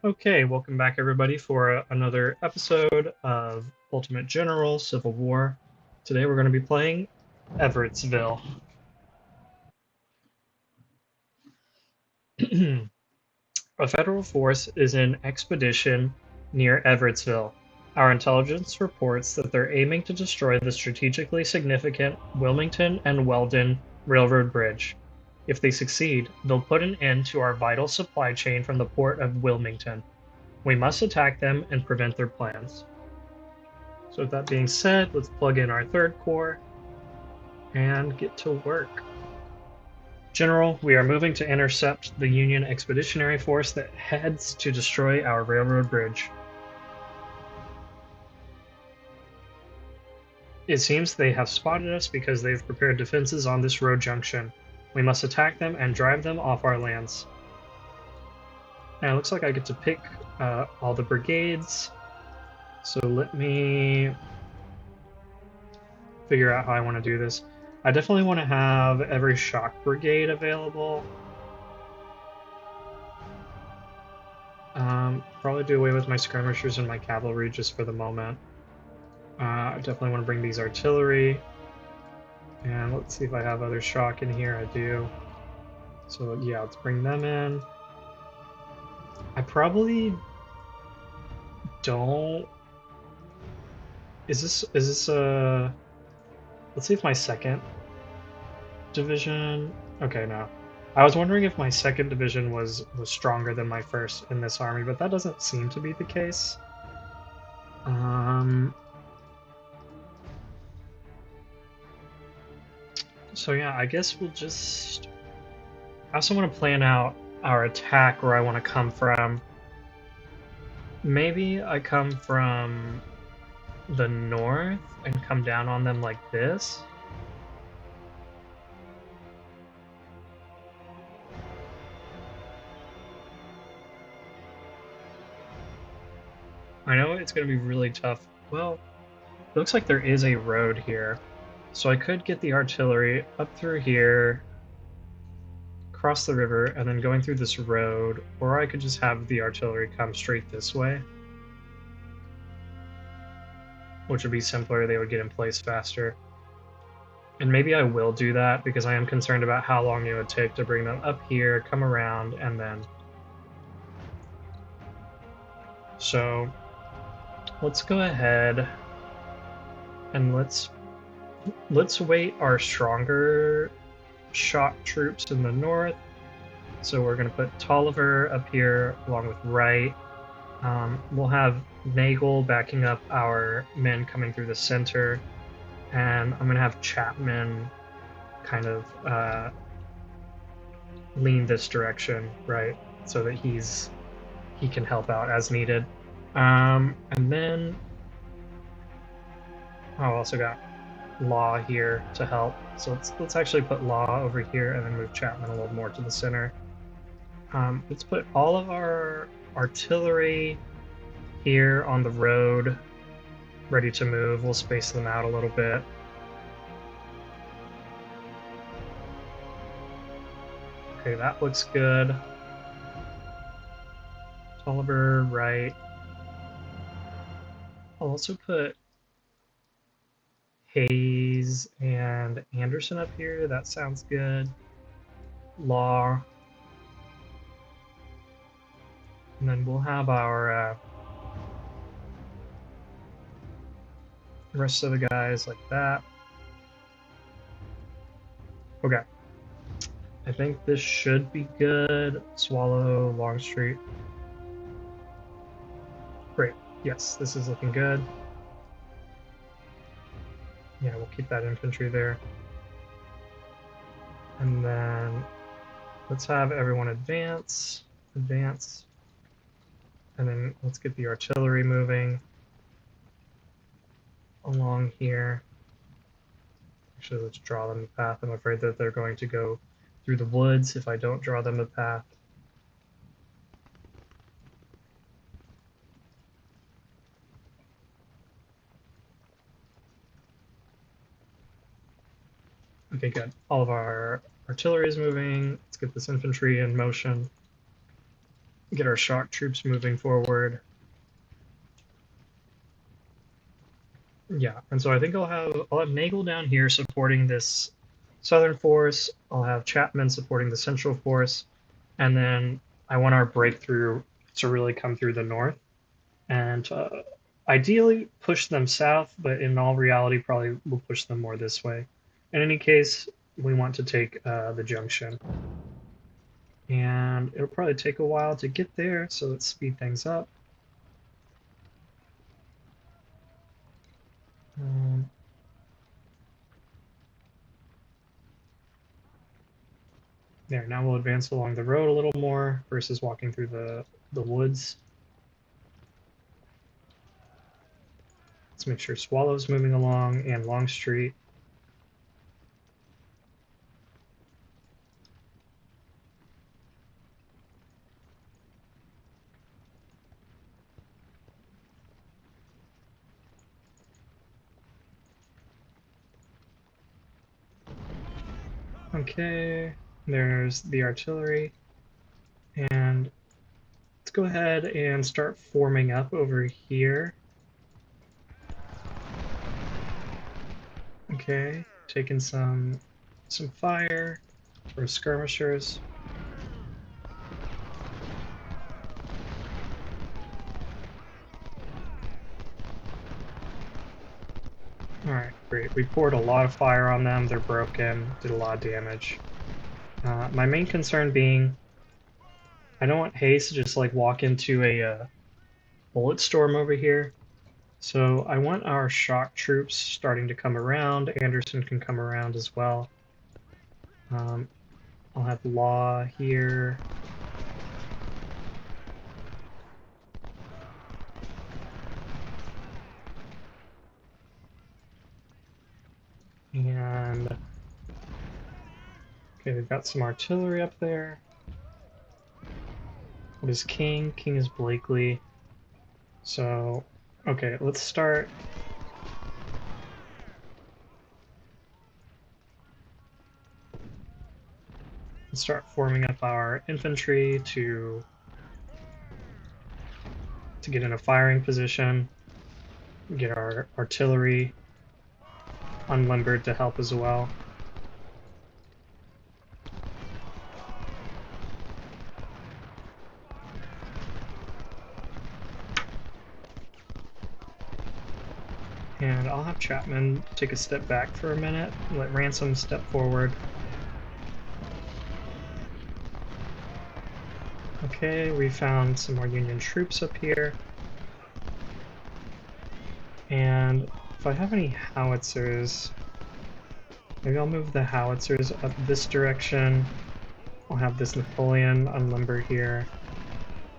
Okay, welcome back everybody for another episode of Ultimate General Civil War. Today we're going to be playing Everettsville. A federal force is in expedition near Everettsville. Our intelligence reports that they're aiming to destroy the strategically significant Wilmington and Weldon Railroad Bridge. If they succeed, they'll put an end to our vital supply chain from the port of Wilmington. We must attack them and prevent their plans. So with that being said, let's plug in our third core and get to work. General, we are moving to intercept the Union Expeditionary Force that heads to destroy our railroad bridge. It seems they have spotted us because they've prepared defenses on this road junction. We must attack them and drive them off our lands. Now it looks like I get to pick all the brigades. So let me figure out how I want to do this. I definitely want to have every shock brigade available. Probably do away with my skirmishers and my cavalry just for the moment. I definitely want to bring these artillery. And let's see if I have other shock in here. I do. So yeah, let's bring them in. I probably don't. Is this a? Let's see if my second division. Okay, no. I was wondering if my second division was stronger than my first in this army, but that doesn't seem to be the case. So yeah, I guess we'll just. I also want to plan out our attack where I want to come from. Maybe I come from the north and come down on them like this. I know it's going to be really tough. Well, it looks like there is a road here. So I could get the artillery up through here, cross the river, and then going through this road, or I could just have the artillery come straight this way, which would be simpler. They would get in place faster. And maybe I will do that because I am concerned about how long it would take to bring them up here, come around, and then. So let's go ahead and let's wait our stronger shock troops in the north. So we're going to put Tolliver up here along with Wright. We'll have Nagel backing up our men coming through the center, and I'm going to have Chapman kind of lean this direction, right, so that he can help out as needed. And then I also got Law here to help. So let's actually put Law over here and then move Chapman a little more to the center. Let's put all of our artillery here on the road, ready to move. We'll space them out a little bit. Okay, that looks good. Tolliver, right. I'll also put Hayes and Anderson up here. That sounds good. Law. And then we'll have our rest of the guys like that. Okay. I think this should be good. Swallow, Longstreet. Great. Yes, this is looking good. Yeah, we'll keep that infantry there. And then let's have everyone advance. Advance. And then let's get the artillery moving along here. Actually, let's draw them a path. I'm afraid that they're going to go through the woods if I don't draw them a path. Okay, good. All of our artillery is moving. Let's get this infantry in motion. get our shock troops moving forward. Yeah, and so I think I'll have Nagel down here supporting this southern force. I'll have Chapman supporting the central force, and then I want our breakthrough to really come through the north and ideally push them south, but in all reality, probably we'll push them more this way. In any case, we want to take the junction. And it'll probably take a while to get there, so let's speed things up. There, now we'll advance along the road a little more versus walking through the woods. Let's make sure Swallow's moving along and Longstreet. Okay, there's the artillery. And let's go ahead and start forming up over here. Okay, taking some fire for skirmishers. Alright, great. We poured a lot of fire on them. They're broken, did a lot of damage. My main concern being I don't want Hayes to just like walk into a bullet storm over here. So I want our shock troops starting to come around. Anderson can come around as well. I'll have Law here. And okay, we've got some artillery up there. What is King? King is Blakely. So, okay, let's start. Let's start forming up our infantry to get in a firing position. Get our artillery unlimbered to help as well. And I'll have Chapman take a step back for a minute, let Ransom step forward. Okay, we found some more Union troops up here. And if I have any howitzers, maybe I'll move the howitzers up this direction. I'll have this Napoleon unlimber here,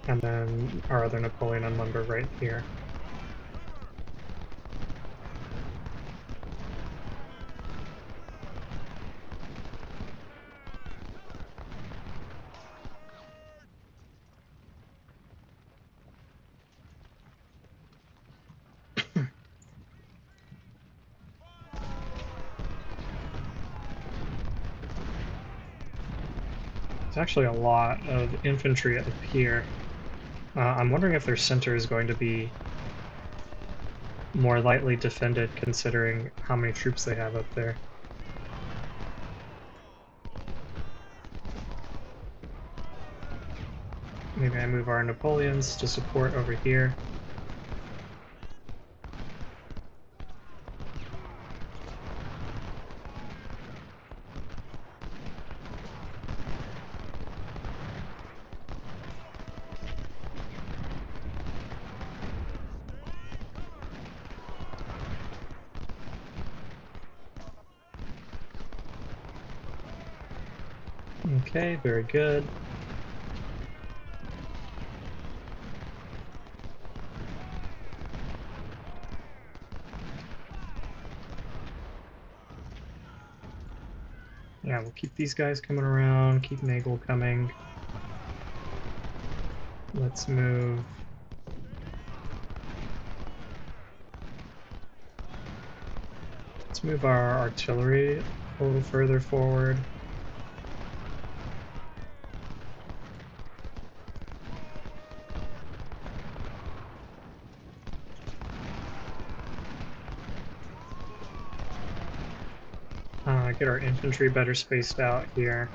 and then our other Napoleon unlimber right here. There's actually a lot of infantry up here. I'm wondering if their center is going to be more lightly defended considering how many troops they have up there. Maybe I move our Napoleons to support over here. Okay, very good. Yeah, we'll keep these guys coming around, keep Nagel coming. Let's move. Let's move our artillery a little further forward. get our infantry better spaced out here.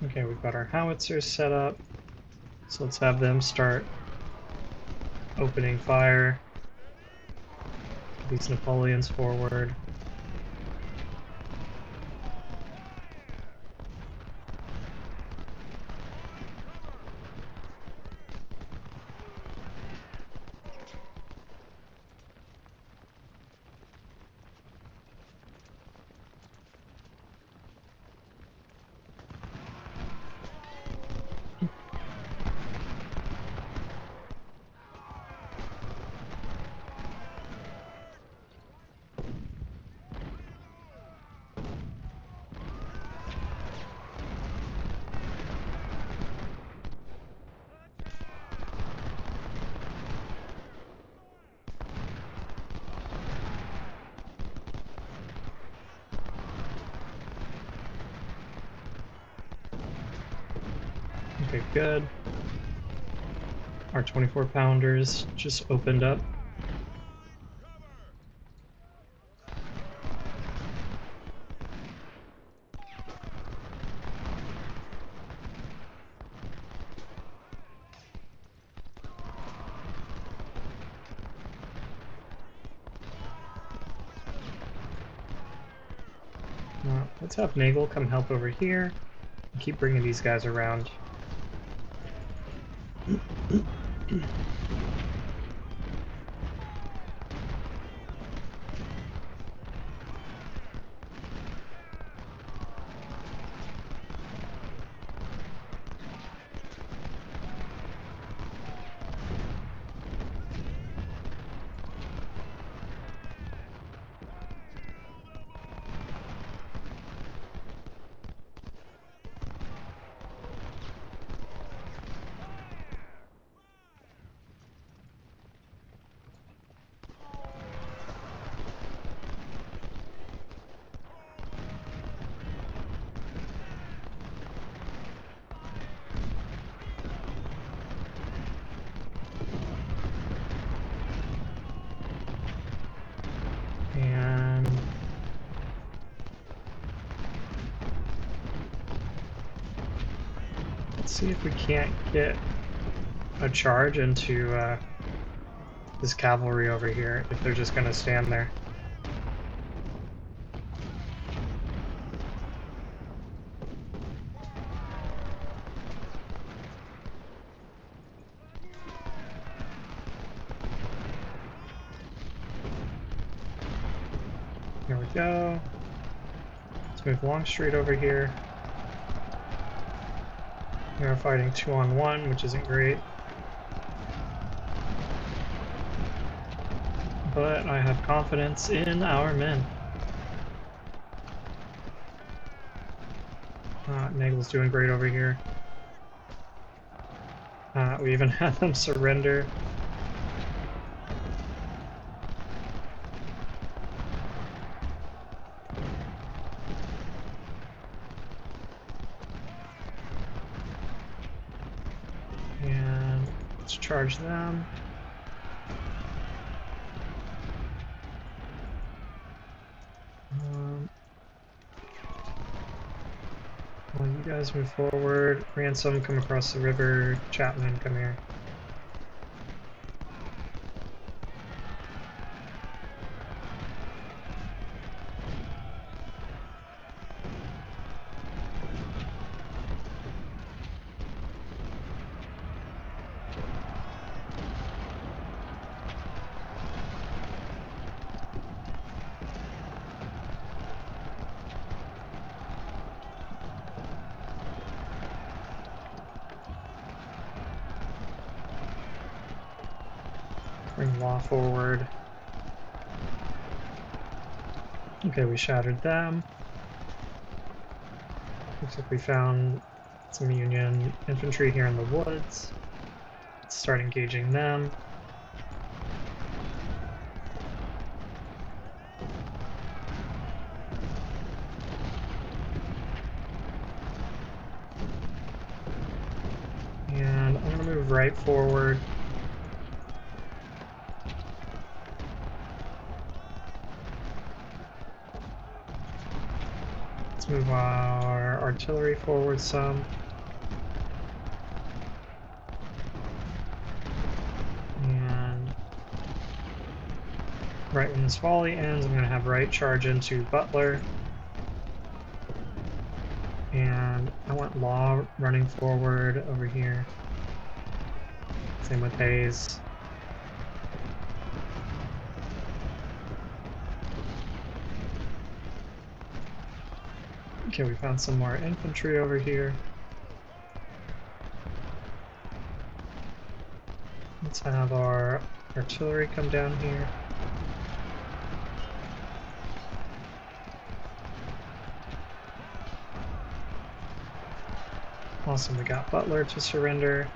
Okay, we've got our howitzers set up, so let's have them start opening fire. These Napoleons forward. Okay, good. Our 24-pounders just opened up. Let's have Nagel come help over here and keep bringing these guys around. And let's see if we can't get a charge into this cavalry over here, if they're just going to stand there. Here we go. Let's move Longstreet over here. We're fighting 2-on-1, which isn't great. But I have confidence in our men. Nagel's doing great over here. We even had them surrender. And let's charge them. Well, you guys move forward. Ransom, come across the river. Chapman, come here. Bring Law forward. Okay, we shattered them. Looks like we found some Union infantry here in the woods. Let's start engaging them. And I'm going to move right forward. Let's move our artillery forward some. And right when this volley ends, I'm going to have right charge into Butler. And I want Law running forward over here. Same with Hayes. Okay, we found some more infantry over here. Let's have our artillery come down here. Awesome, we got Butler to surrender.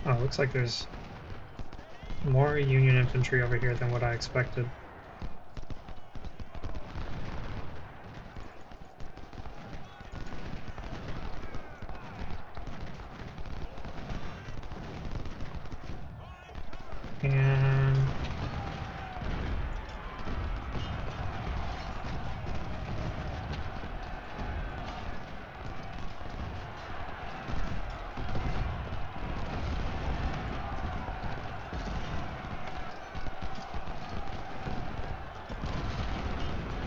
Oh, looks like there's more Union infantry over here than what I expected. And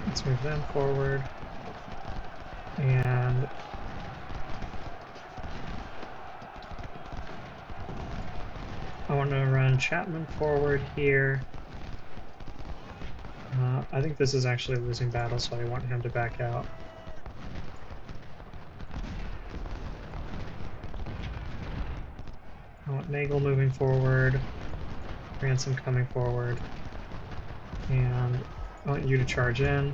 let's move them forward. And I want to run Chapman forward here. I think this is actually a losing battle, so I want him to back out. I want Nagel moving forward, Ransom coming forward, and I want you to charge in.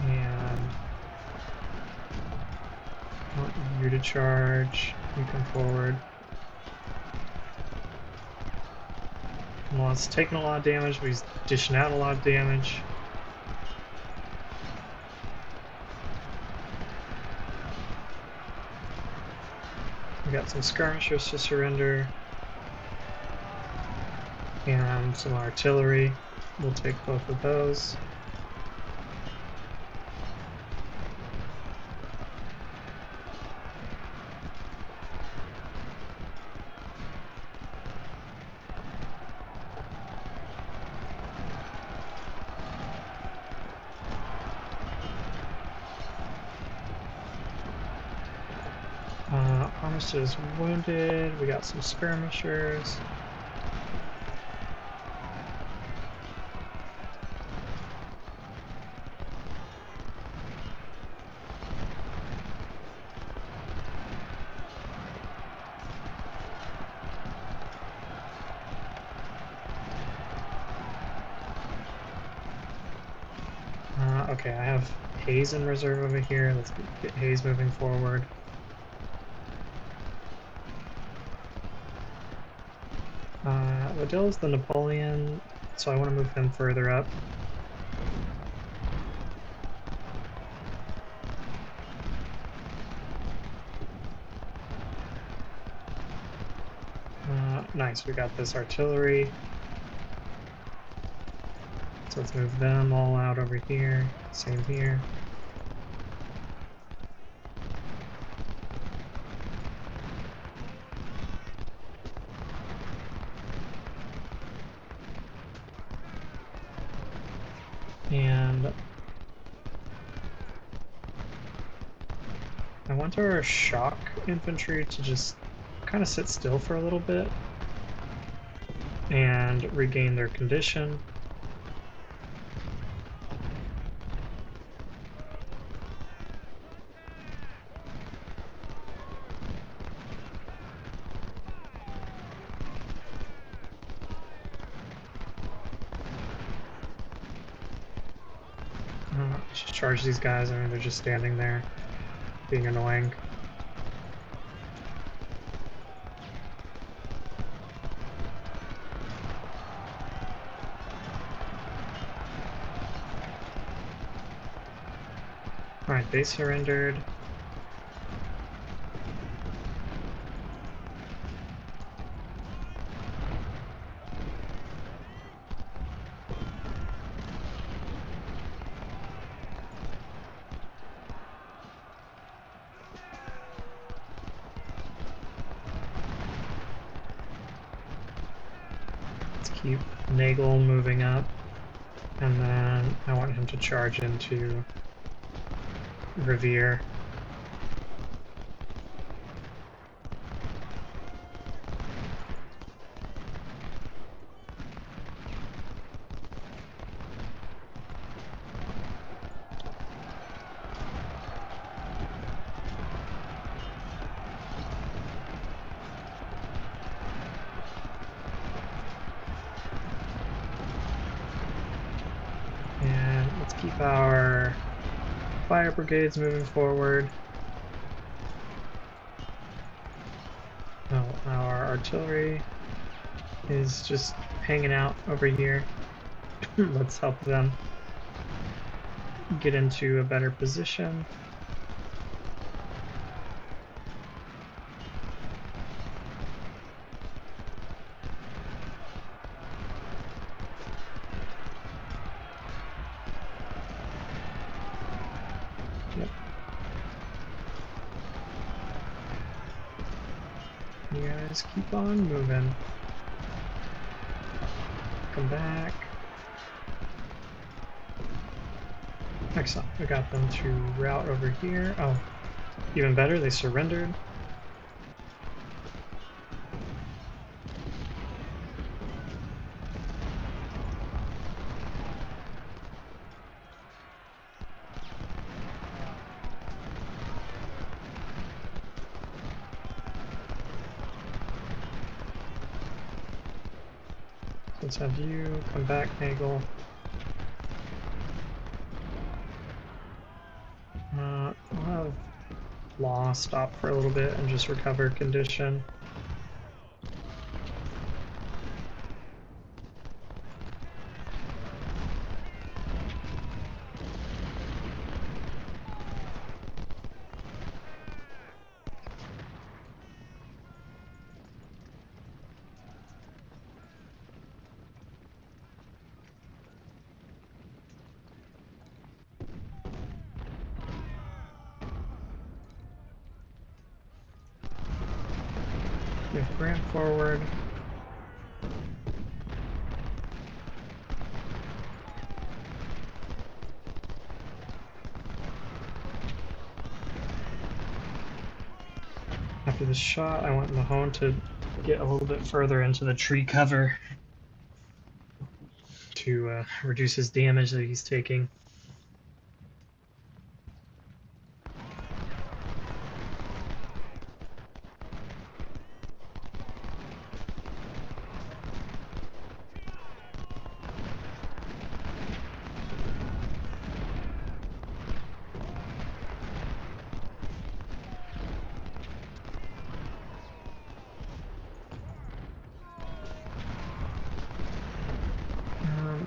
And I want you to charge, you come forward. Well, it's taking a lot of damage, but he's dishing out a lot of damage. We got some skirmishers to surrender. And some artillery. We'll take both of those. Armistead is wounded. We got some skirmishers. Okay, I have Hayes in reserve over here. Let's get Hayes moving forward. Liddell is the Napoleon, so I want to move him further up. Nice, we got this artillery. So let's move them all out over here. Same here. And I want our shock infantry to just kind of sit still for a little bit and regain their condition. Just charge these guys. I mean, they're just standing there, being annoying. Alright, they surrendered. Let's keep Nagel moving up, and then I want him to charge into Revere. And let's keep our fire brigades moving forward. Oh, our artillery is just hanging out over here. Let's help them get into a better position. Yep. You guys keep on moving. Come back. Excellent. We got them to route over here. Oh, even better, they surrendered. Let's have you come back, Nagel. I'll have Law stop for a little bit and just recover condition. Give Grant forward. After this shot, I want Mahone to get a little bit further into the tree cover to reduce his damage that he's taking.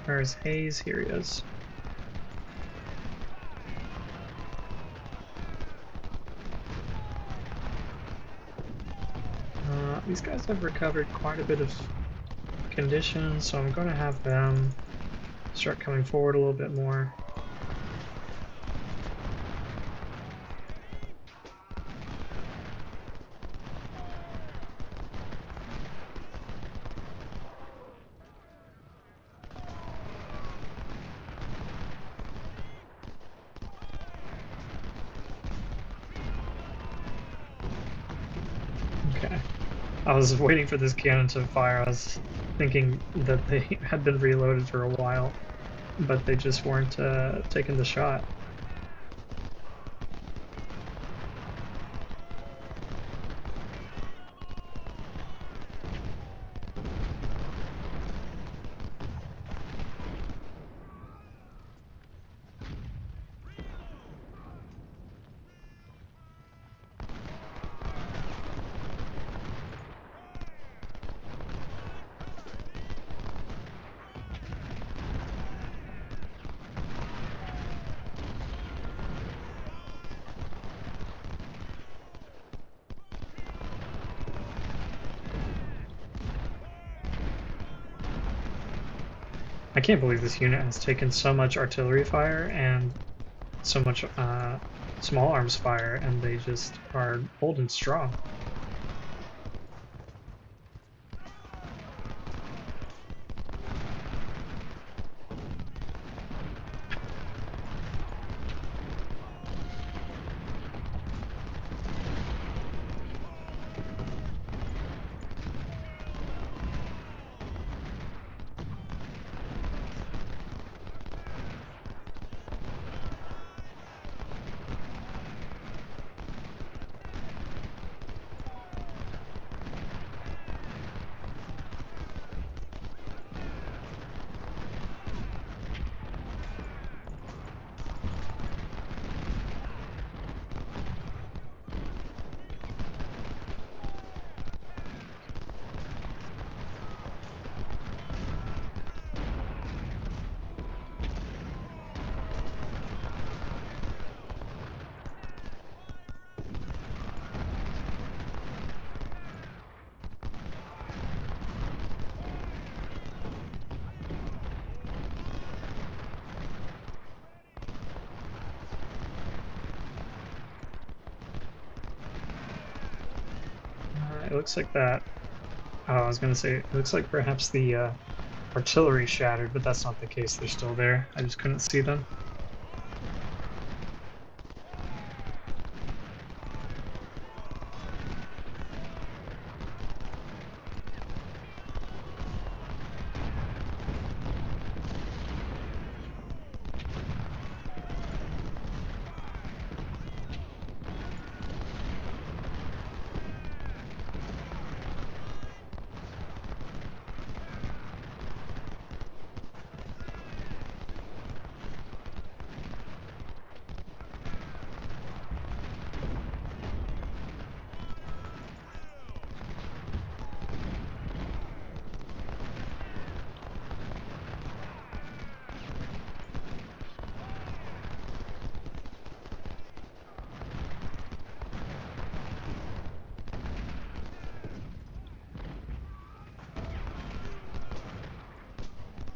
Where's Hayes? Here he is. These guys have recovered quite a bit of condition, so I'm going to have them start coming forward a little bit more. Okay. I was waiting for this cannon to fire. I was thinking that they had been reloaded for a while, but they just weren't taking the shot. I can't believe this unit has taken so much artillery fire and so much small arms fire, and they just are holding strong. It looks like that. Oh, I was going to say, it looks like perhaps the artillery shattered, but that's not the case. They're still there. I just couldn't see them.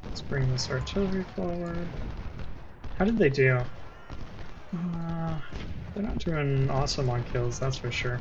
Let's bring this artillery forward. How did they do? They're not doing awesome on kills, that's for sure.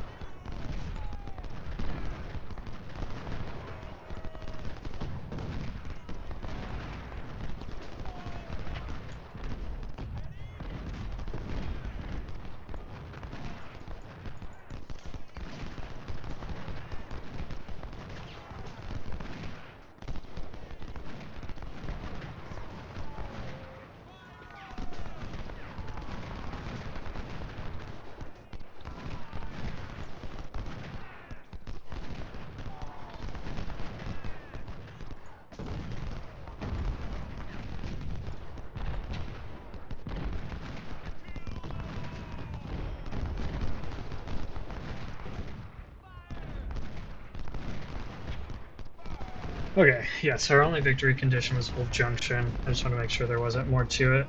Okay, yes, our only victory condition was Wolf Junction. I just want to make sure there wasn't more to it.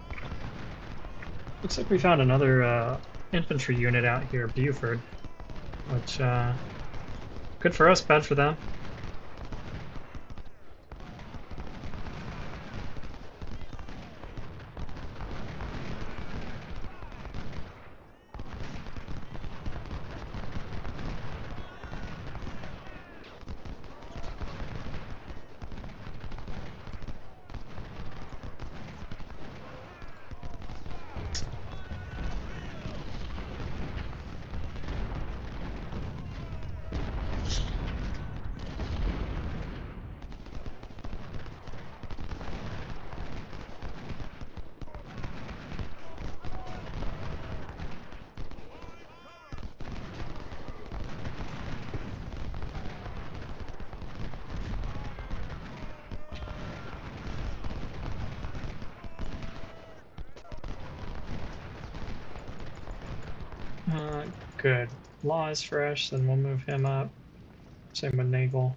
Looks like we found another infantry unit out here, Buford, which, good for us, bad for them. Good. Law is fresh, then we'll move him up. Same with Nagel.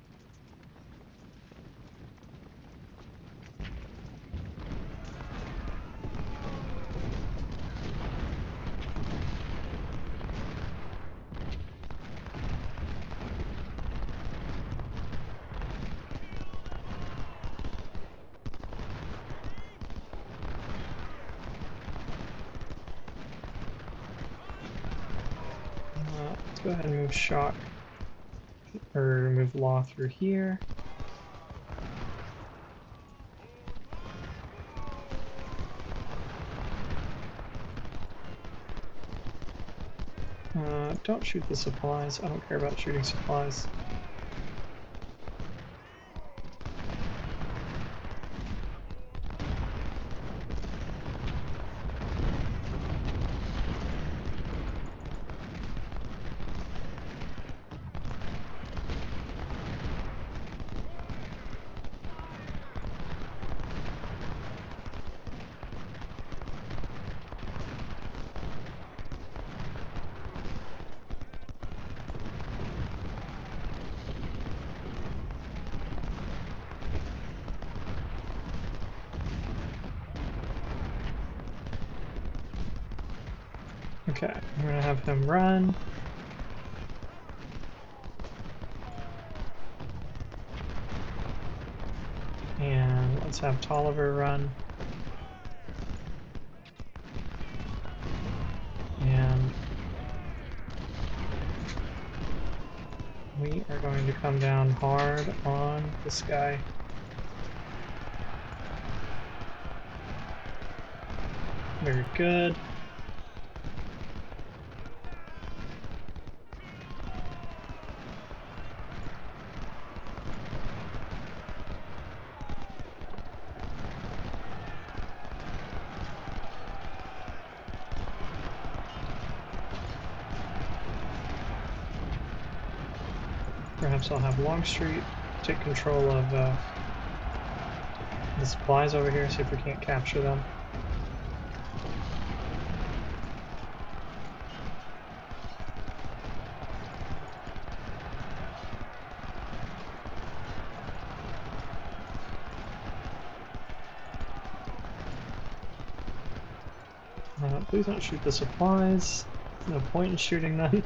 Let's go ahead and move Shock, or move Law through here. Don't shoot the supplies. I don't care about shooting supplies. Okay, I'm gonna have him run. And let's have Tolliver run. And we are going to come down hard on this guy. Very good. Perhaps I'll have Longstreet take control of the supplies over here, see if we can't capture them. Please don't shoot the supplies. There's no point in shooting them.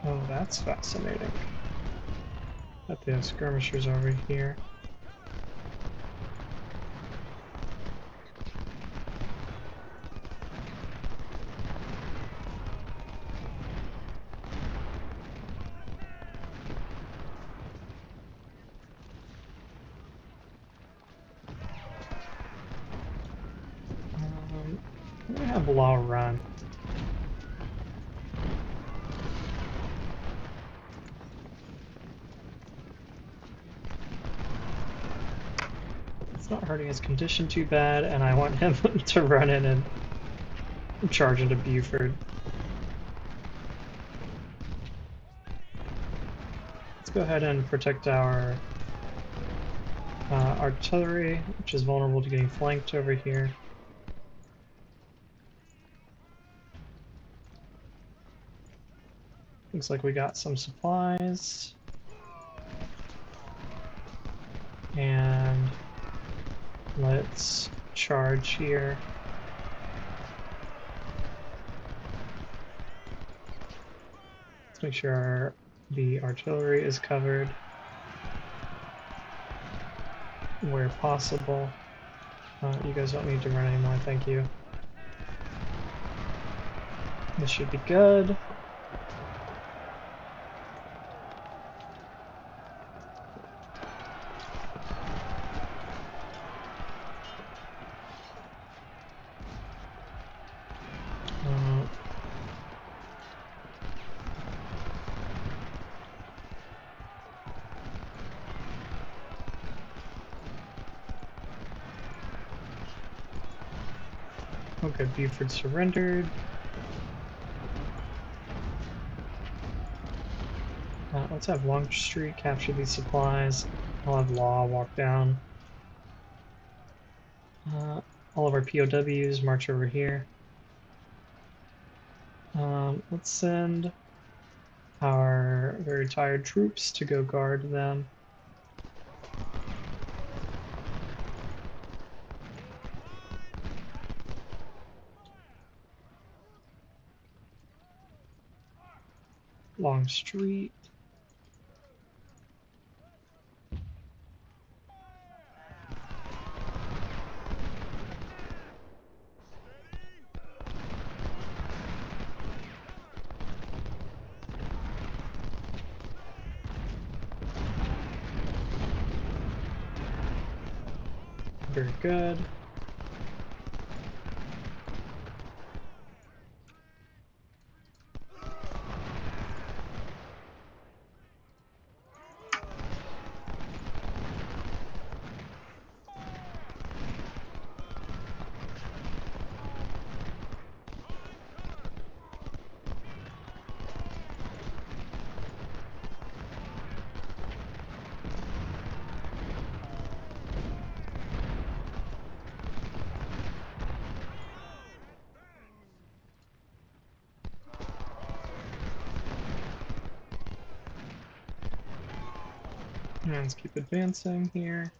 Oh, that's fascinating. Got the skirmishers over here. I'm gonna have Law run. It's not hurting his condition too bad, and I want him to run in and charge into Buford. Let's go ahead and protect our artillery, which is vulnerable to getting flanked over here. Looks like we got some supplies. And let's charge here. Let's make sure the artillery is covered where possible. You guys don't need to run anymore, thank you. This should be good. Okay, Buford surrendered. Let's have Longstreet capture these supplies. I'll have Law walk down. All of our POWs march over here. Let's send our very tired troops to go guard them. Longstreet. Very good. Let's keep advancing here.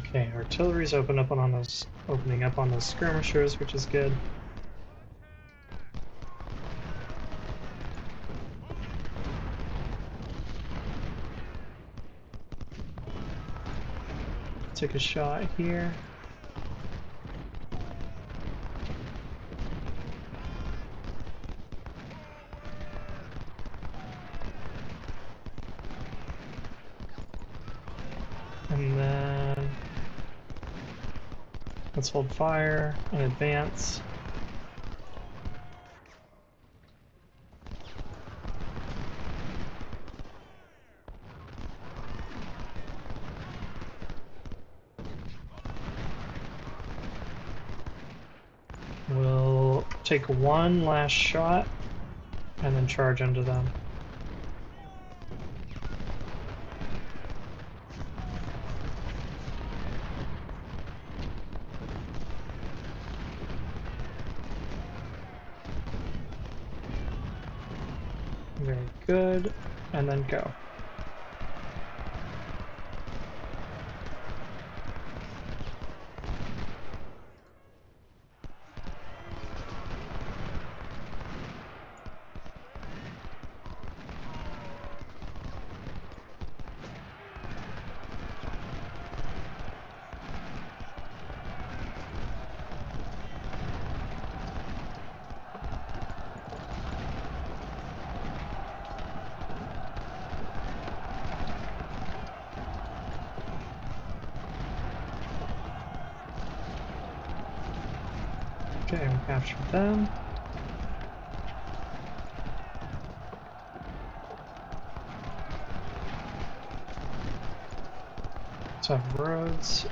Okay, artillery's opening up on those skirmishers, which is good. Take a shot here. And then let's hold fire and advance. We'll take one last shot and then charge into them. Very good. And then go. Okay, we captured them. Let's have roads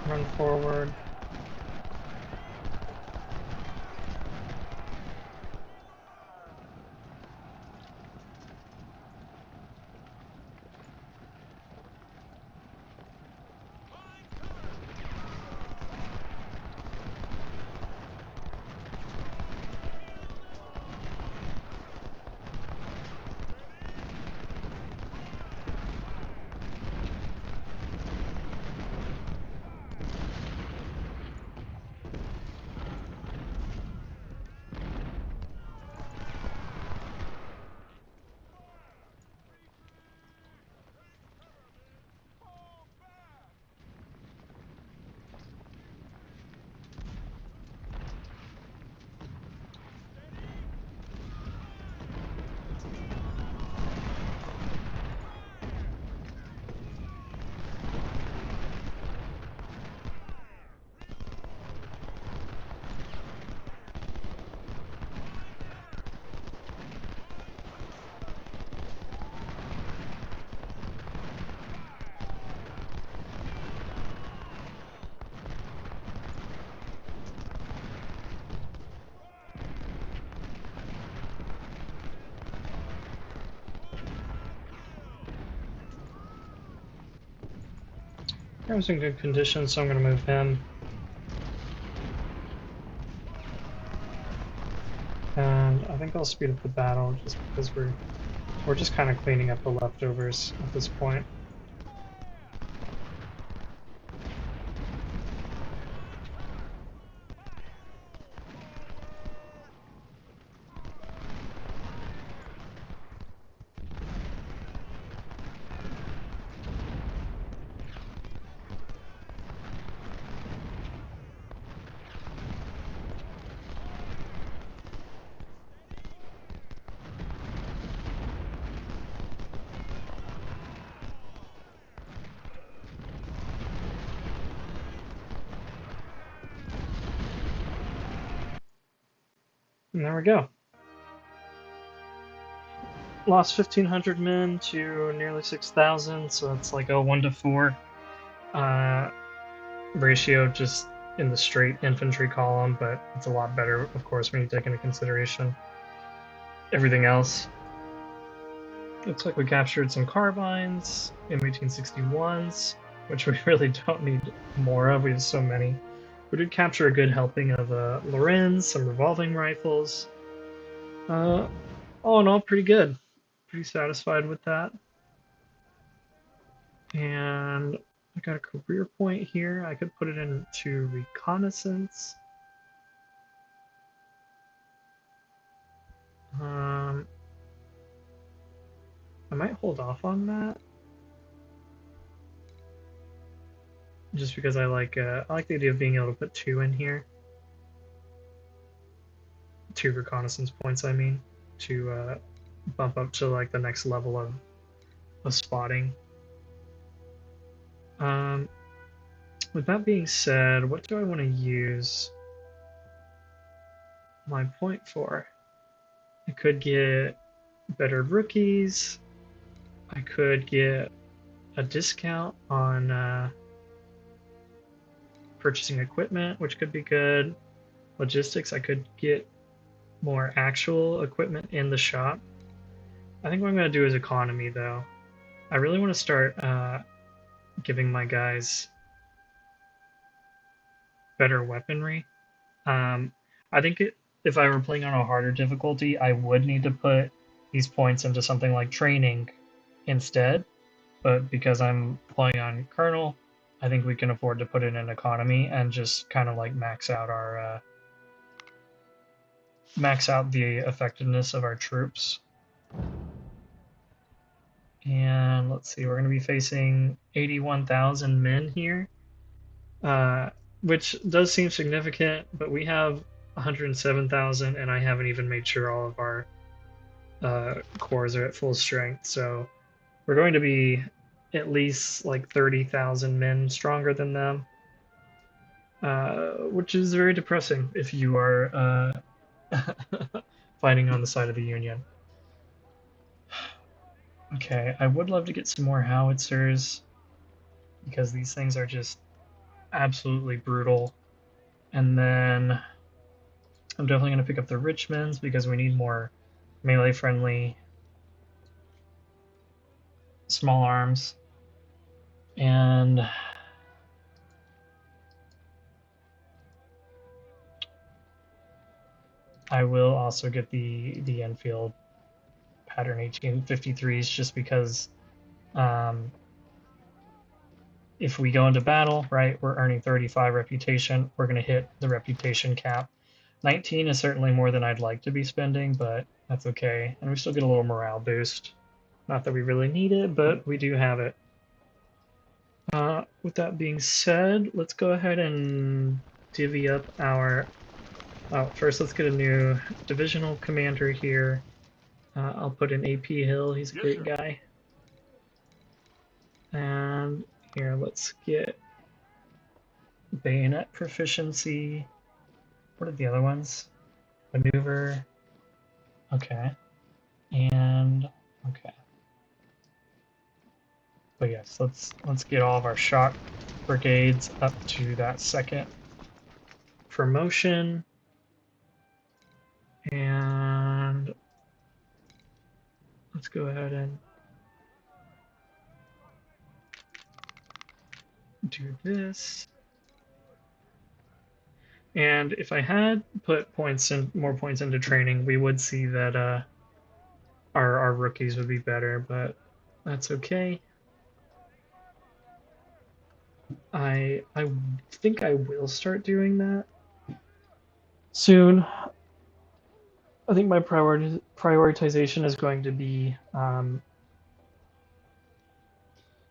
run forward. He's in good condition, so I'm going to move him. And I think I'll speed up the battle just because we're just kind of cleaning up the leftovers at this point. And there we go. Lost 1,500 men to nearly 6,000, so that's like a 1 to 4 ratio just in the straight infantry column, but it's a lot better, of course, when you take into consideration everything else. Looks like we captured some carbines, M1861s, which we really don't need more of. We have so many. We did capture a good helping of Lorenz, some revolving rifles. All in all, pretty good. Pretty satisfied with that. And I got a career point here. I could put it into reconnaissance. I might hold off on that, just because I like the idea of being able to put 2 in here. 2 reconnaissance points, I mean, to bump up to like the next level of spotting. With that being said, what do I want to use my point for? I could get better rookies. I could get a discount on purchasing equipment, which could be good. Logistics, I could get more actual equipment in the shop. I think what I'm going to do is economy, though. I really want to start giving my guys better weaponry. I think if I were playing on a harder difficulty, I would need to put these points into something like training instead. But because I'm playing on Colonel, I think we can afford to put it in economy and just kind of like max out the effectiveness of our troops. And let's see, we're going to be facing 81,000 men here, which does seem significant, but we have 107,000, and I haven't even made sure all of our cores are at full strength. So we're going to be at least like 30,000 men stronger than them, which is very depressing if you are fighting on the side of the Union. Okay, I would love to get some more howitzers because these things are just absolutely brutal. And then I'm definitely going to pick up the Richmonds because we need more melee friendly small arms. And I will also get the Enfield pattern 1853s just because if we go into battle, right, we're earning 35 reputation. We're going to hit the reputation cap. 19 is certainly more than I'd like to be spending, but that's okay. And we still get a little morale boost. Not that we really need it, but we do have it. With that being said, let's go ahead and divvy up our... first, let's get a new divisional commander here. I'll put in AP Hill. He's a great guy. And here, let's get bayonet proficiency. What are the other ones? Maneuver. Okay. And okay. But yes, let's get all of our shock brigades up to that second promotion. And let's go ahead and do this. And if I had put more points into training, we would see that our rookies would be better, but that's okay. I think I will start doing that soon. I think my prioritization is going to be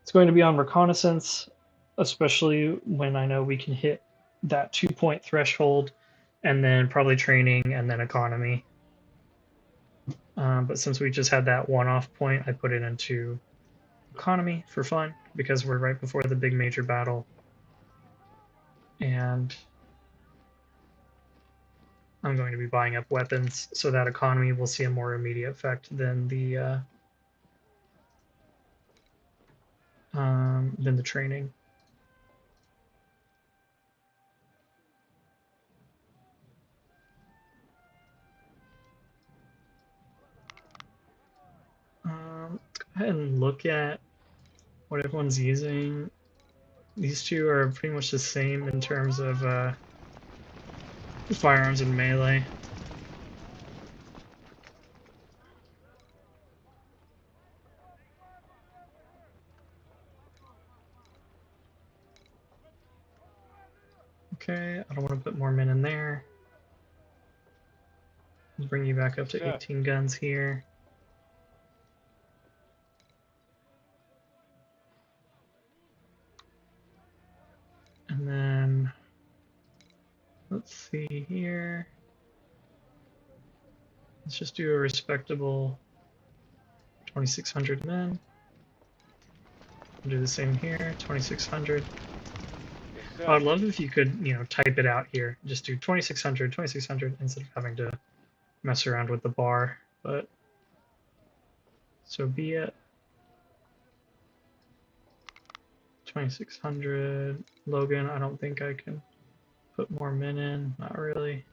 it's going to be on reconnaissance, especially when I know we can hit that 2 point threshold, and then probably training and then economy. But since we just had that one-off point, I put it into economy for fun because we're right before the big major battle, and I'm going to be buying up weapons, so that economy will see a more immediate effect than the training. Let's go ahead and look at what everyone's using. These two are pretty much the same in terms of firearms and melee. Okay, I don't want to put more men in there. Let's bring you back up to 18 guns here. And then, let's see here. Let's just do a respectable 2,600 men. I'll do the same here, 2,600. I would love if you could, type it out here. Just do 2,600, 2,600 instead of having to mess around with the bar. But so be it. 2,600. Logan, I don't think I can put more men in. Not really.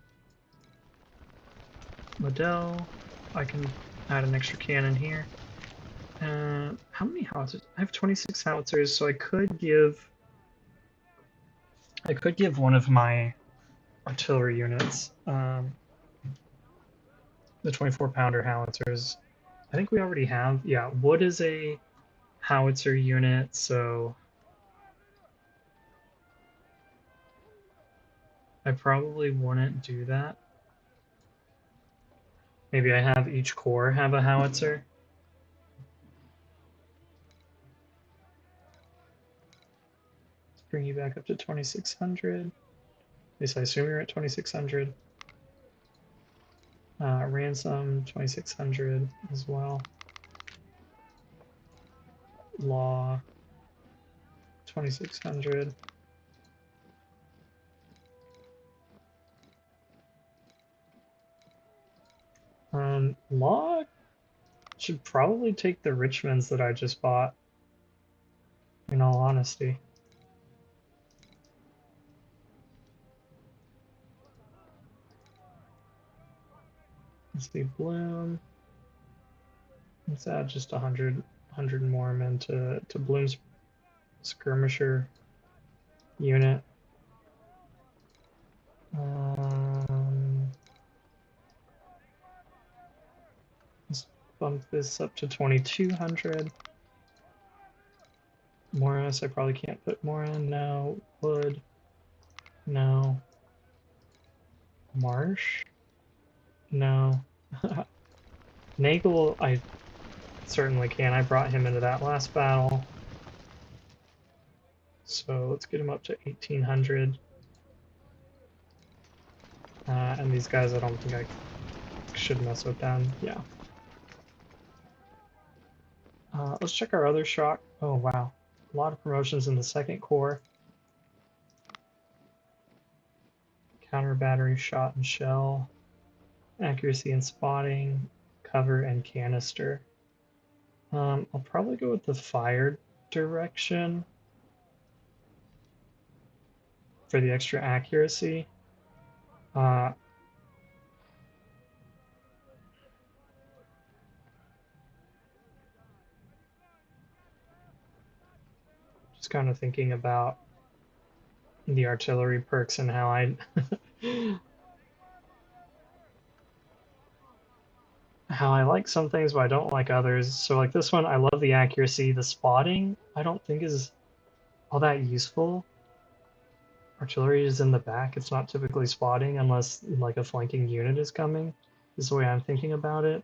Liddell, I can add an extra cannon here. How many howitzers? I have 26 howitzers, so I could give one of my artillery units the 24-pounder howitzers. I think we already have. Yeah, wood is a howitzer unit, so I probably wouldn't do that. Maybe I have each corps have a howitzer. Let's bring you back up to 2,600. At least I assume you're at 2,600. Ransom, 2,600 as well. Law, 2,600. Law should probably take the Richmonds that I just bought, in all honesty. Let's see, Bloom. Let's add just 100 more men to Bloom's skirmisher unit. Let's bump this up to 2,200. Morris, I probably can't put more in. No. Wood. No. Marsh? No. Nagel, I certainly can. I brought him into that last battle. So let's get him up to 1,800. And these guys, I don't think I should mess with them. Yeah. Let's check our other shock. Oh, wow. A lot of promotions in the 2nd Corps. Counter battery, shot and shell, accuracy and spotting, cover and canister. I'll probably go with the fire direction for the extra accuracy. Just kind of thinking about the artillery perks and how I how I like some things, but I don't like others. So like this one, I love the accuracy. The spotting, I don't think is all that useful. Artillery is in the back. It's not typically spotting unless like a flanking unit is coming, is the way I'm thinking about it.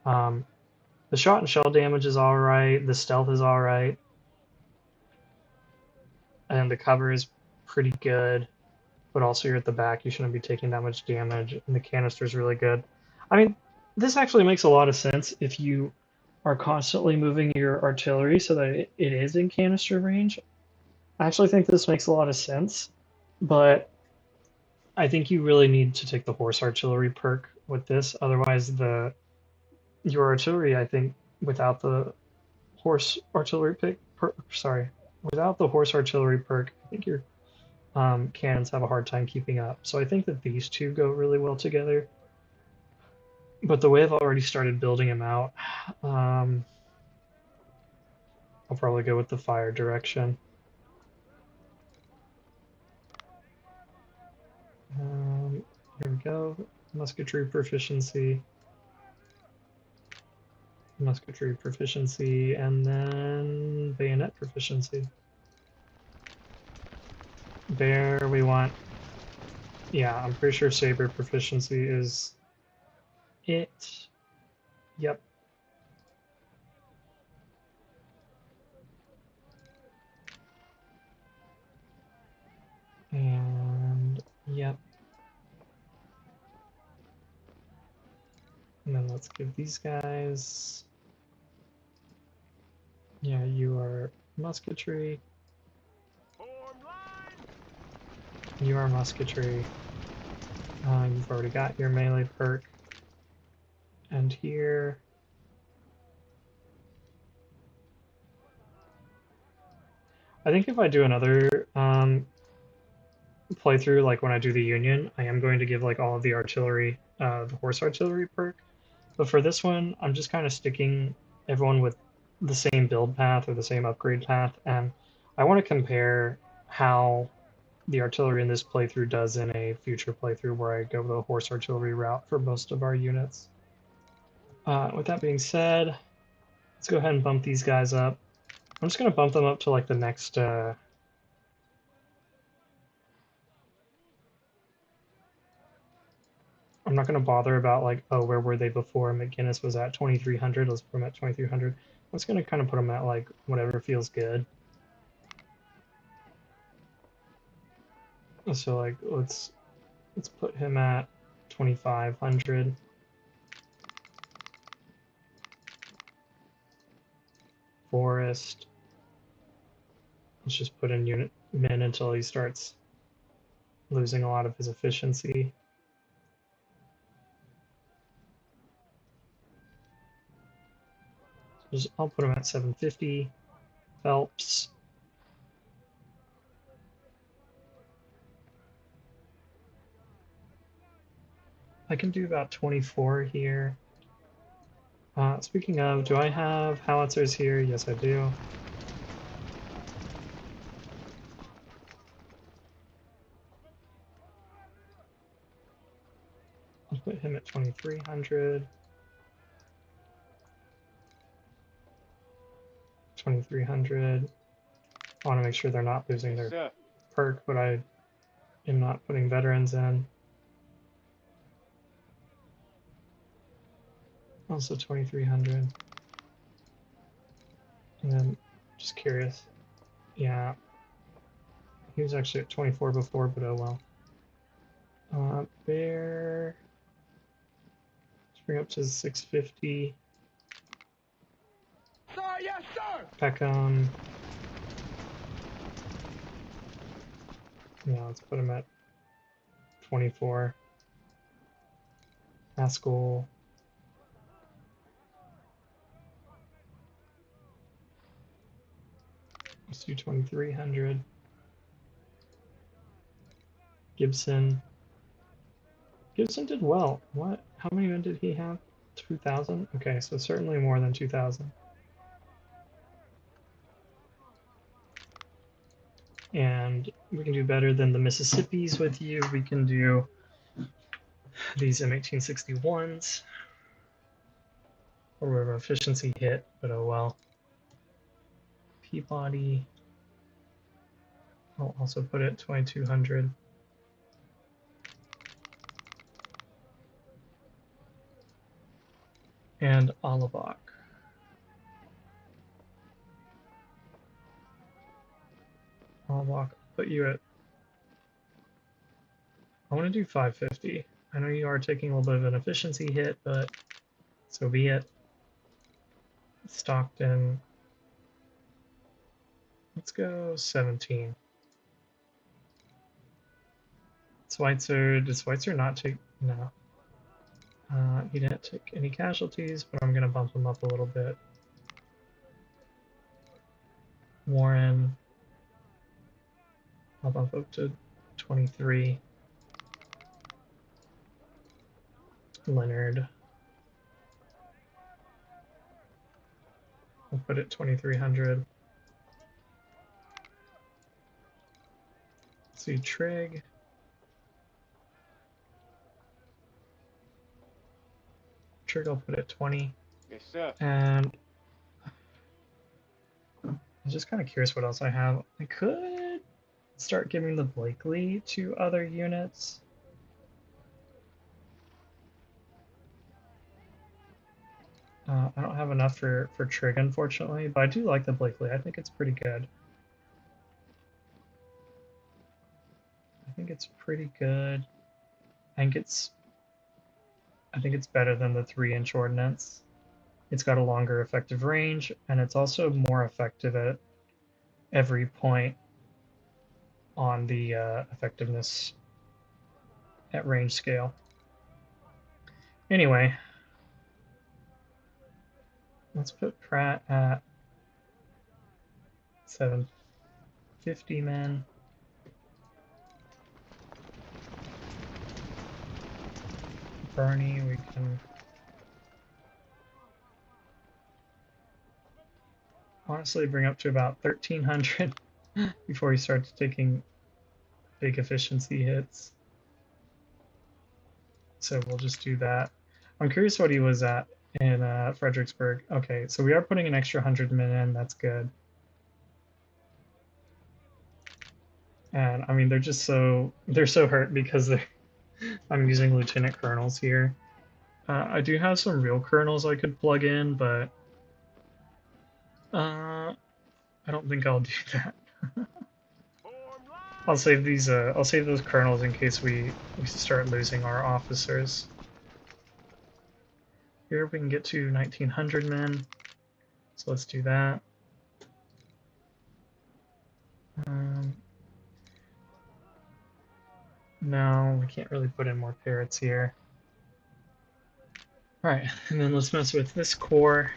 Um, the shot and shell damage is all right. The stealth is all right. And the cover is pretty good. But also you're at the back. You shouldn't be taking that much damage. And the canister is really good. I mean, this actually makes a lot of sense if you are constantly moving your artillery so that it is in canister range. I actually think this makes a lot of sense, but I think you really need to take the horse artillery perk with this. Otherwise, your artillery, I think, without the horse artillery without the horse artillery perk, I think your cannons have a hard time keeping up. So I think that these two go really well together. But the way I've already started building them out, I'll probably go with the fire direction. Here we go. Musketry proficiency. Musketry proficiency, and then bayonet proficiency. There we want, yeah, I'm pretty sure saber proficiency is it. Yep. And yep. And then let's give these guys, yeah, you are musketry. You are musketry. You've already got your melee perk. And here, I think if I do another playthrough, like when I do the Union, I am going to give like all of the artillery, the horse artillery perk. But for this one, I'm just kind of sticking everyone with the same build path or the same upgrade path, and I want to compare how the artillery in this playthrough does in a future playthrough where I go the horse artillery route for most of our units. With that being said, let's go ahead and bump these guys up. I'm just going to bump them up to like the next I'm not going to bother about like, oh, where were they before? McGinnis was at 2300. Let's put them at 2300. I'm just going to kind of put them at like whatever feels good. So like, let's put him at 2500. Forest. Let's just put in unit min until he starts losing a lot of his efficiency. I'll put him at 750. Phelps. I can do about 24 here. Speaking of, do I have howitzers here? Yes, I do. I'll put him at 2300. 2300. I want to make sure they're not losing their perk, but I am not putting veterans in. Also 2300. And then, just curious. Yeah. He was actually at 24 before, but oh well. Bear. Let's bring up to 650. Sir, yes, sir! Peckham. Yeah, let's put him at 24. Haskell. Let's do 2300. Gibson. Gibson did well. What? How many men did he have? 2000? Okay, so certainly more than 2000. And we can do better than the Mississippis with you. We can do these M1861s. Or we're efficiency hit, but oh well. Peabody. I'll also put it 2200. And Olivok. Olivok, put you at. I want to do 550. I know you are taking a little bit of an efficiency hit, but so be it. Stockton. Let's go 17. Schweitzer. Did Schweitzer not take? No. He didn't take any casualties, but I'm going to bump him up a little bit. Warren. I'll bump up to 23. Leonard. I'll put it 2300. See Trig. Trig I'll put at 20. Yes, sir. And I'm just kind of curious what else I have. I could start giving the Blakely to other units. I don't have enough for Trig, unfortunately, but I do like the Blakely. I think it's pretty good. I think it's pretty good. I think it's better than the 3-inch ordnance. It's got a longer effective range, and it's also more effective at every point on the effectiveness at range scale. Anyway, let's put Pratt at 750 men. Bernie, we can honestly bring up to about 1300 before he starts taking big efficiency hits. So we'll just do that. I'm curious what he was at in Fredericksburg. Okay, so we are putting an extra 100 men in. That's good. And I mean, they're so hurt because I'm using lieutenant colonels here. I do have some real colonels I could plug in, but I don't think I'll do that. I'll save these. I'll save those colonels in case we start losing our officers. Here we can get to 1900 men, so let's do that. No, we can't really put in more parrots here. All right, and then let's mess with this core.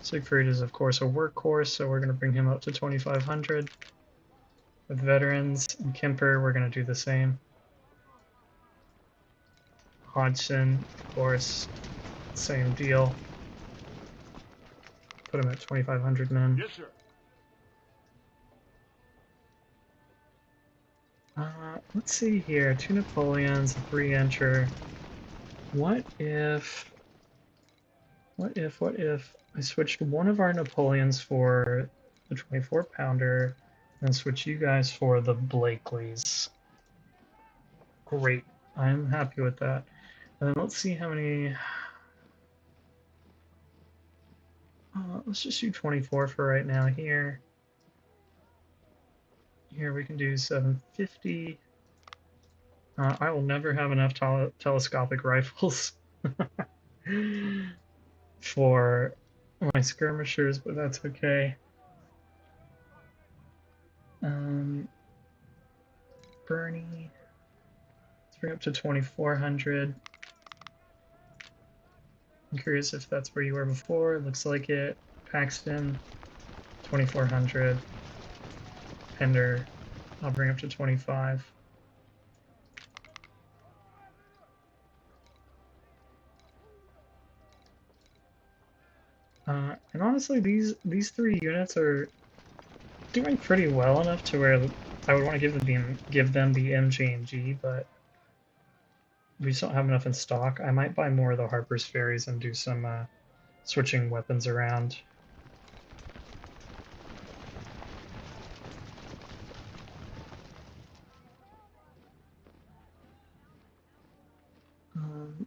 Siegfried is of course a workhorse, so we're going to bring him up to 2500. With veterans and Kemper, we're going to do the same. Hodgson, of course, same deal. Put him at 2500 men. Yes, sir. Let's see here. 2 Napoleons, a 3-incher. What if I switched one of our Napoleons for the 24-pounder and switch you guys for the Blakeleys? Great. I'm happy with that. And then let's see how many. Let's just do 24 for right now here. Here we can do 750. I will never have enough telescopic rifles for my skirmishers, but that's okay. Bernie, let's bring up to 2400. I'm curious if that's where you were before. Looks like it. Paxton, 2400. Pender, I'll bring up to 25. And honestly, these three units are doing pretty well enough to where I would want to give them the MG&G, but we just don't have enough in stock. I might buy more of the Harper's Ferries and do some switching weapons around.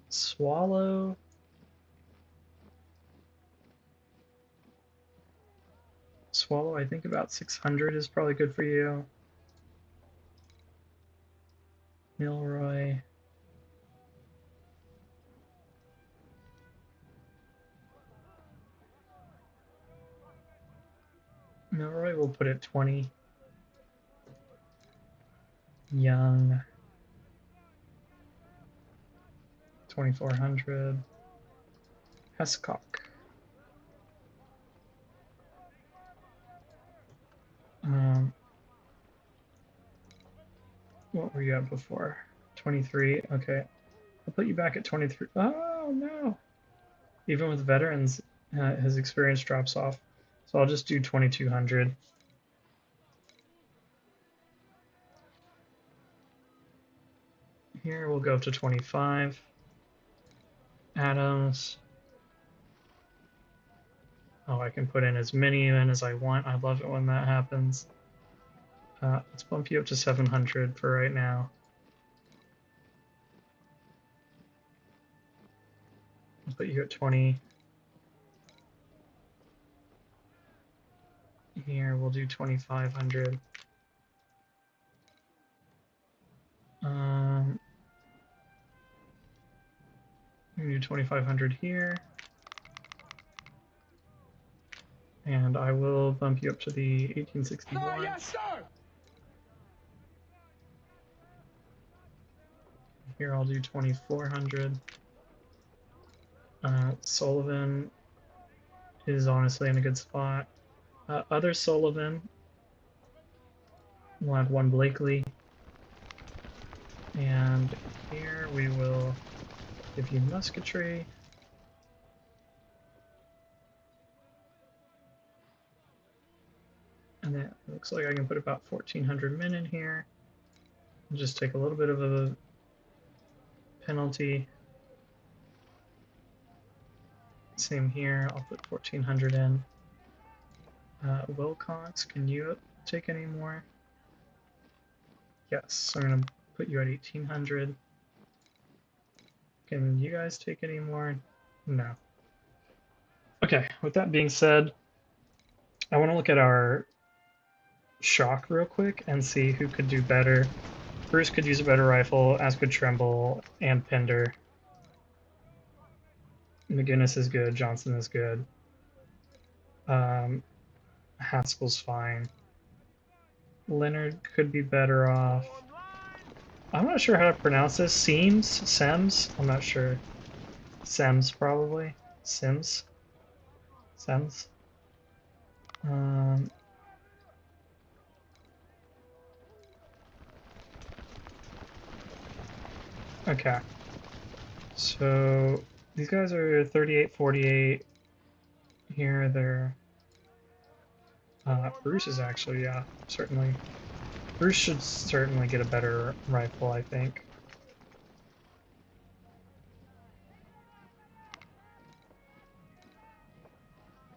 Swallow. Swallow, I think about 600 is probably good for you. Milroy. Milroy will put it 20. Young. 2400. Hescock. What were you at before? 23. Okay. I'll put you back at 23. Oh, no. Even with veterans, his experience drops off. So I'll just do 2200. Here we'll go up to 25. Adams. Oh, I can put in as many men as I want. I love it when that happens. Let's bump you up to 700 for right now. I'll put you at 20. Here we'll do 2500. We do 2500 here. And I will bump you up to the 1861. Yes, sir! Here I'll do 2400. Sullivan is honestly in a good spot. Other Sullivan, we'll add one Blakely. And here we will give you musketry. And it looks like I can put about 1400 men in here. I'll just take a little bit of a penalty. Same here, I'll put 1400 in. Wilcox, can you take any more? Yes, I'm going to put you at 1800. Can you guys take any more? No. Okay, with that being said, I want to look at our shock real quick and see who could do better. Bruce could use a better rifle, as could Tremble and Pender. McGinnis is good, Johnson is good. Haskell's fine. Leonard could be better off. I'm not sure how to pronounce this. Sems? I'm not sure. Sems, probably. Sems? Okay. So these guys are 38, 48. Here they're Bruce is actually, yeah, certainly. Bruce should certainly get a better rifle, I think.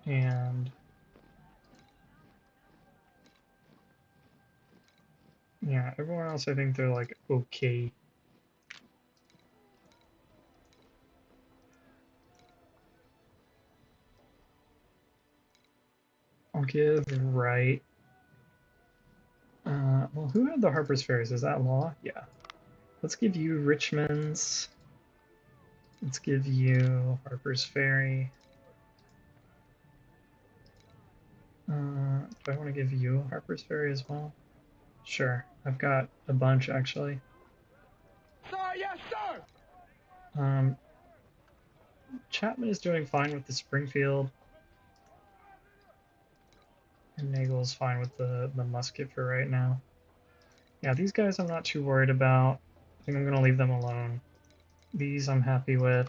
And yeah, everyone else, I think they're like okay. I'll give Wright. Well, who had the Harper's Ferries? Is that Law? Yeah. Let's give you Richmond's. Let's give you Harper's Ferry. Do I want to give you Harper's Ferry as well? Sure. I've got a bunch, actually. Sir, yes, sir! Chapman is doing fine with the Springfield. And Nagel's fine with the musket for right now. Yeah, these guys I'm not too worried about. I think I'm going to leave them alone. These I'm happy with.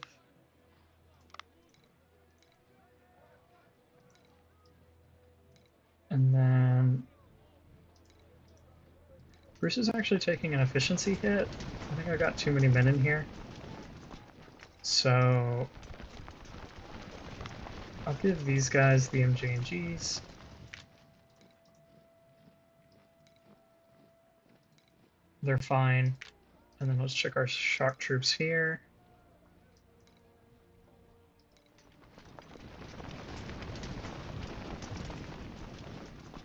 Bruce is actually taking an efficiency hit. I think I got too many men in here. So I'll give these guys the MJ&Gs. They're fine. And then let's check our shock troops here.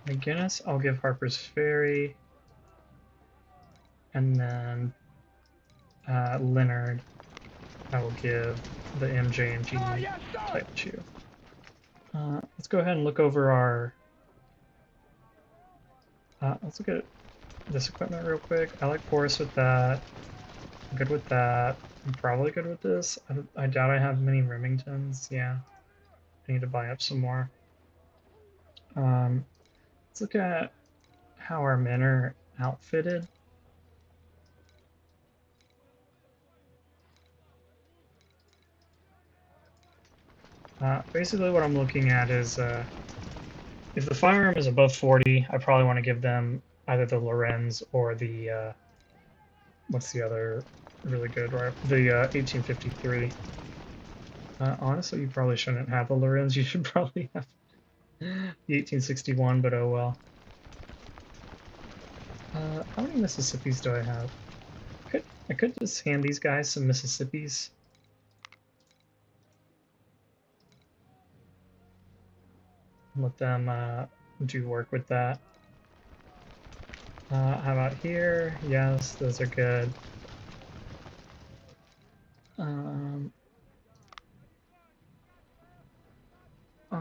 McGinnis, I'll give Harper's Ferry. And then Leonard, I will give the MJ&G Yes, sir. type 2. Let's go ahead and look over our... let's look at this equipment real quick. I like Force with that. I'm good with that. I'm probably good with this. I doubt I have many Remingtons. Yeah, I need to buy up some more. Let's look at how our men are outfitted. Basically what I'm looking at is if the firearm is above 40, I probably want to give them either the Lorenz or the what's the other really good rifle? The 1853. Honestly, you probably shouldn't have the Lorenz. You should probably have the 1861, but oh well. How many Mississippis do I have? I could just hand these guys some Mississippis. Let them do work with that. How about here? Yes, those are good. I'll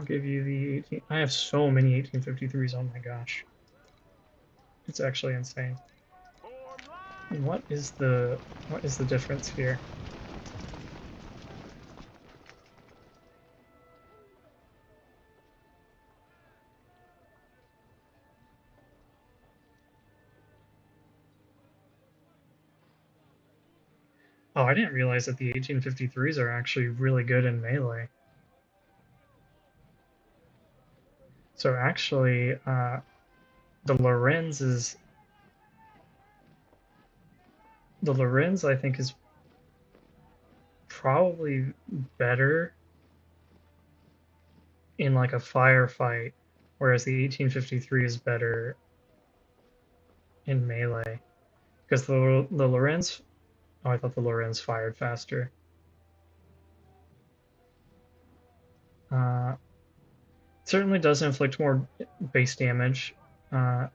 give you the 18. I have so many 1853s. Oh my gosh, it's actually insane. What is the difference here? Oh, I didn't realize that the 1853s are actually really good in melee. So actually, the Lorenz is I think is probably better in like a firefight, whereas the 1853 is better in melee because the Lorenz. Oh, I thought the Lorenz fired faster. Certainly does inflict more base damage. The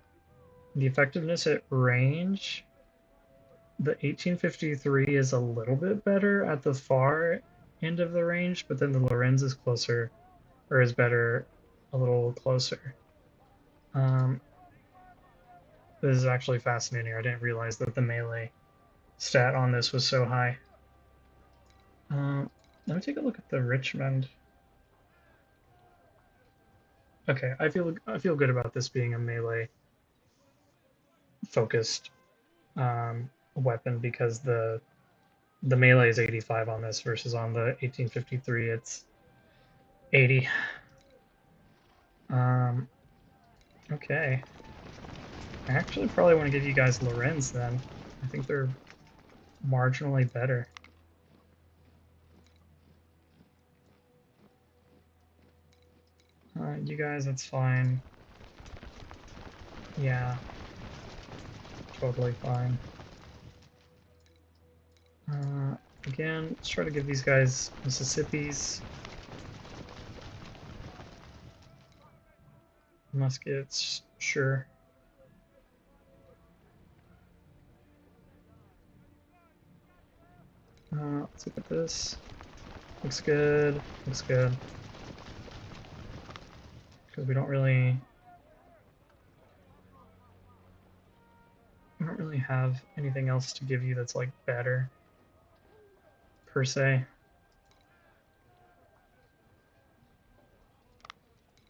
effectiveness at range, the 1853 is a little bit better at the far end of the range, but then the Lorenz is closer, or is better a little closer. This is actually fascinating. I didn't realize that the melee stat on this was so high. Let me take a look at the Richmond. Okay, I feel good about this being a melee focused weapon because the melee is 85 on this versus on the 1853 it's 80. Okay. I actually probably want to give you guys Lorenz then. I think they're marginally better. You guys, that's fine. Yeah. Totally fine. Again, let's try to give these guys Mississippis. Muskets, sure. Let's look at this. Looks good. Looks good. Because we don't really have anything else to give you that's like better per se.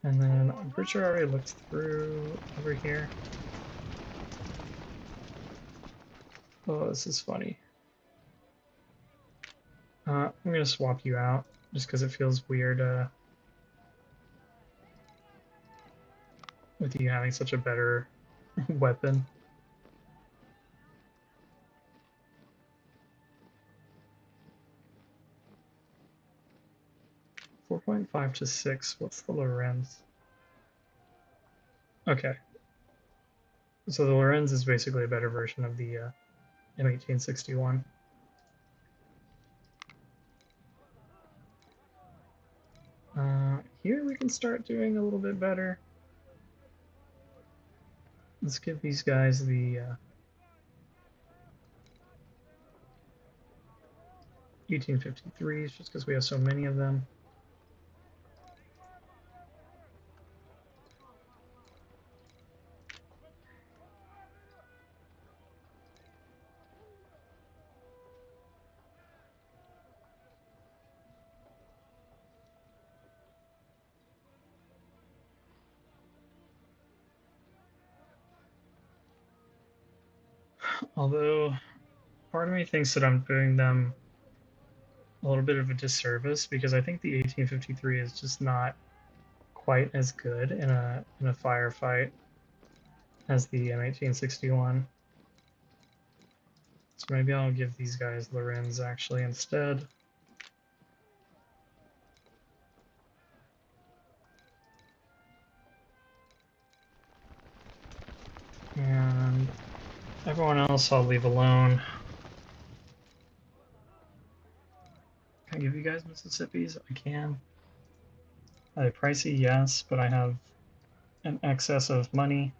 And then I'm pretty sure I already looked through over here. Oh, this is funny. I'm gonna swap you out just because it feels weird with you having such a better weapon. 4.5 to 6. What's the Lorenz? Okay. So the Lorenz is basically a better version of the M1861. Here we can start doing a little bit better. Let's give these guys the 1853s just because we have so many of them. Although part of me thinks that I'm doing them a little bit of a disservice because I think the 1853 is just not quite as good in a firefight as the M1861. So maybe I'll give these guys Lorenz actually instead. And everyone else I'll leave alone. Can I give you guys Mississippis? I can. Are they pricey? Yes, but I have an excess of money.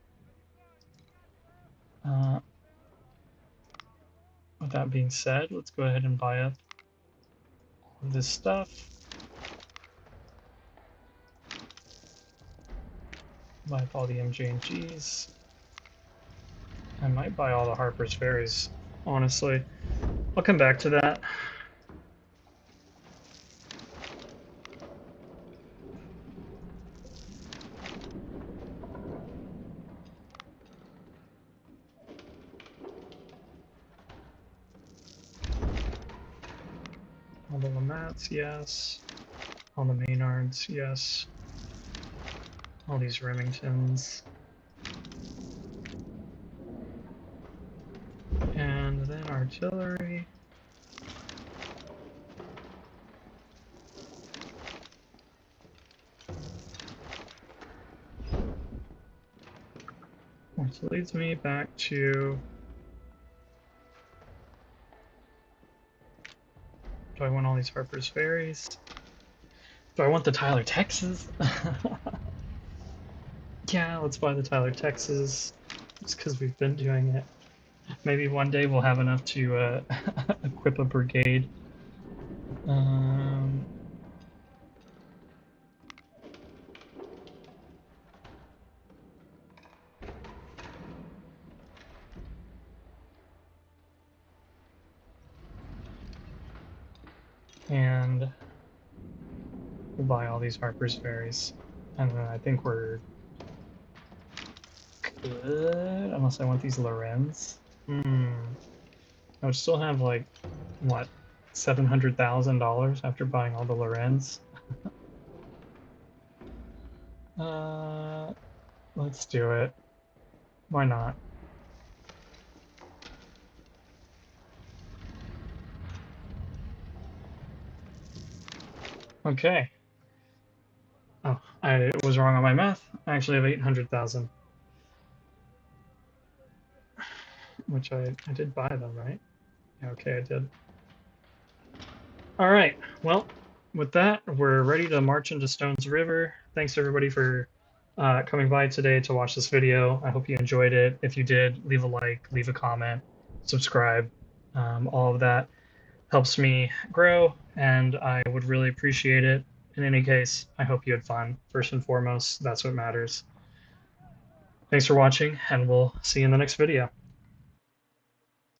With that being said, let's go ahead and buy up this stuff. Buy up all the MJ&Gs. I might buy all the Harper's Ferries, honestly. I'll come back to that. All the Lamats, yes. All the Maynards, yes. All these Remingtons. And then artillery. Which leads me back to... Do I want all these Harper's Ferries? Do I want the Tyler, Texas? Yeah, let's buy the Tyler, Texas. Just because we've been doing it. Maybe one day we'll have enough to equip a brigade. And we'll buy all these Harper's Ferries. And then I think we're good, unless I want these Lorenz. I would still have like, what, $700,000 after buying all the Lorenz. Let's do it. Why not? Okay. Oh, I was wrong on my math. I actually have 800,000. Which I did buy them, right? Yeah, okay, I did. All right, well, with that, we're ready to march into Stones River. Thanks everybody for coming by today to watch this video. I hope you enjoyed it. If you did, leave a like, leave a comment, subscribe. All of that helps me grow, and I would really appreciate it. In any case, I hope you had fun. First and foremost, that's what matters. Thanks for watching, and we'll see you in the next video.